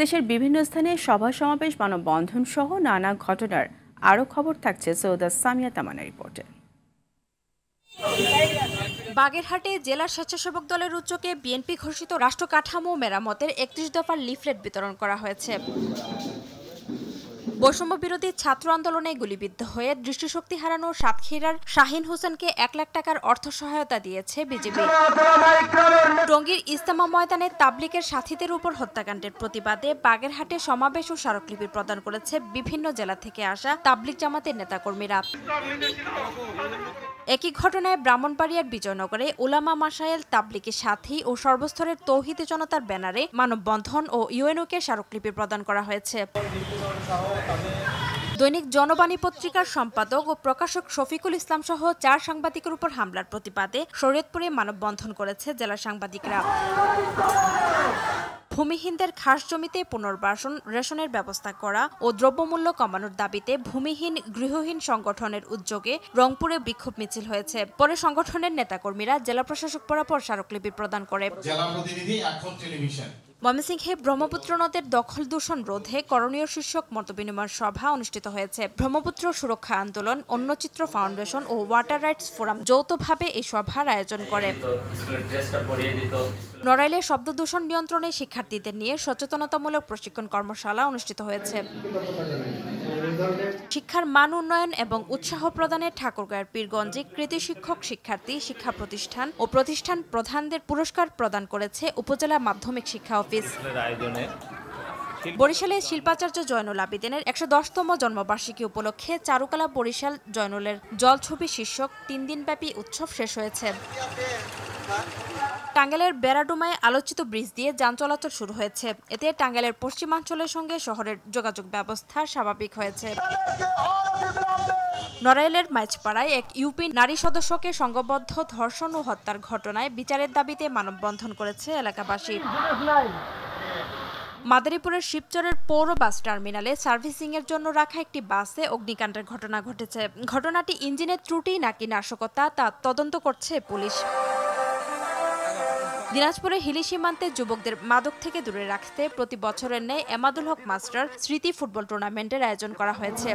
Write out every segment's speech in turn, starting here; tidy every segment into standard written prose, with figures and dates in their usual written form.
দেশের বিভিন্ন স্থানে সভা সমাবেশ মানববন্ধন সহ নানা ঘটনার আরও খবর থাকছে সৈয়দা সামিয়া তামান্নার রিপোর্টে। বাগেরহাটে জেলা স্বেচ্ছাসেবক দলের উদ্যোগে বিএনপি ঘোষিত রাষ্ট্র কাঠামো মেরামতের ৩১ দফার লিফলেট বিতরণ করা হয়েছে। বৈষম্য বিরোধী ছাত্র আন্দোলনে গুলিবিদ্ধ হয়ে দৃষ্টিশক্তি হারানো সাতক্ষীরার শাহিন হোসেনকে ১ লাখ টাকার অর্থ সহায়তা দিয়েছে বিজেপি। টঙ্গীর ইস্তেমা ময়দানে তাবলিগের সাথীদের উপর হত্যাকাণ্ডের প্রতিবাদে বাগেরহাটে সমাবেশ ও স্মারকলিপি প্রদান করেছে বিভিন্ন জেলা থেকে আসা তাবলিগ জামাতের নেতাকর্মীরা। একই ঘটনায় ব্রাহ্মণবাড়িয়ার বিজয়নগরে উলামা মাশায়েল তাবলিগের সাথী ও সর্বস্তরের তৌহিদি জনতার ব্যানারে মানববন্ধন ও ইউএনওকে স্মারকলিপি প্রদান করা হয়েছে। দৈনিক জনবাণী পত্রিকার সম্পাদক ও প্রকাশক শফিকুল ইসলাম সহ ৪ সাংবাদিকের উপর হামলার প্রতিবাদে শরীয়তপুরে মানববন্ধন করেছে জেলা সাংবাদিকরা। ভূমিহীনদের খাস জমিতে পুনর্বাসন, রেশনের ব্যবস্থা করা ও দ্রব্যমূল্য কমানোর দাবিতে ভূমিহীন গৃহহীন সংগঠনের উদ্যোগে রংপুরে বিক্ষোভ মিছিল হয়েছে। পরে সংগঠনের নেতাকর্মীরা জেলা প্রশাসক বরাবর স্মারকলিপি প্রদান করে। ময়মনসিংহে ব্রহ্মপুত্র নদের দখল দূষণ রোধে করণীয় শীর্ষক মতবিনিময় সভা অনুষ্ঠিত হয়েছে। ব্রহ্মপুত্র সুরক্ষা আন্দোলন, অন্যচিত্র ফাউন্ডেশন ও ওয়াটার রাইটস ফোরাম যৌথভাবে এই সভার আয়োজন করে। নড়াইলে শব্দ দূষণ নিয়ন্ত্রণে শিক্ষার্থীদের নিয়ে সচেতনতামূলক প্রশিক্ষণ কর্মশালা অনুষ্ঠিত হয়েছে। শিক্ষার মান উন্নয়ন এবং উৎসাহ প্রদানে ঠাকুরগাঁওয়ের পীরগঞ্জে কৃতি শিক্ষক শিক্ষার্থী শিক্ষা প্রতিষ্ঠান ও প্রতিষ্ঠান প্রধানদের পুরস্কার প্রদান করেছে উপজেলা মাধ্যমিক শিক্ষা অফিস। বরিশালে শিল্পাচার্য জয়নুল আবেদিনের ১১০তম জন্মবার্ষিকী উপলক্ষে চারুকলা বরিশাল জয়নুলের জলছবি শীর্ষক ৩ দিনব্যাপী উৎসব শেষ হয়েছে। টাঙ্গাইলের বেড়াডুমায় আলোচিত ব্রিজ দিয়ে যান চলাচল শুরু হয়েছে। এতে টাঙ্গাইলের পশ্চিমাঞ্চলের সঙ্গে শহরের যোগাযোগ ব্যবস্থা স্বাভাবিক হয়েছে। নড়াইলের মাইজপাড়ায় এক ইউপি নারী সদস্যকে সংঘবদ্ধ ধর্ষণ ও হত্যার ঘটনায় বিচারের দাবিতে মানববন্ধন করেছে এলাকাবাসী। মাদারীপুরের শিবচরের পৌর বাস টার্মিনালে সার্ভিসিংয়ের জন্য রাখা একটি বাসে অগ্নিকাণ্ডের ঘটনা ঘটেছে। ঘটনাটি ইঞ্জিনের ত্রুটি নাকি নাশকতা তা তদন্ত করছে পুলিশ। দিনাজপুরে হিলি সীমান্তে যুবকদের মাদক থেকে দূরে রাখতে প্রতি বছরের ন্যায় এমাদুল হক মাস্টার স্মৃতি ফুটবল টুর্নামেন্টের আয়োজন করা হয়েছে।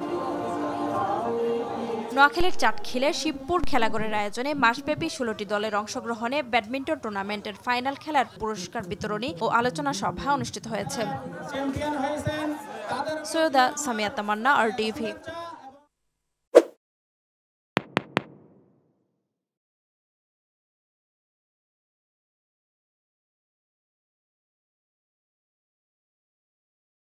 নোয়াখালীর চাটখিলে শিবপুর খেলাঘরের আয়োজনে মাসব্যাপী ১৬টি দলের অংশগ্রহণে ব্যাডমিন্টন টুর্নামেন্টের ফাইনাল খেলার পুরস্কার বিতরণী ও আলোচনা সভা অনুষ্ঠিত হয়েছে। সৈয়দা সামিয়া তামান্না, RTV।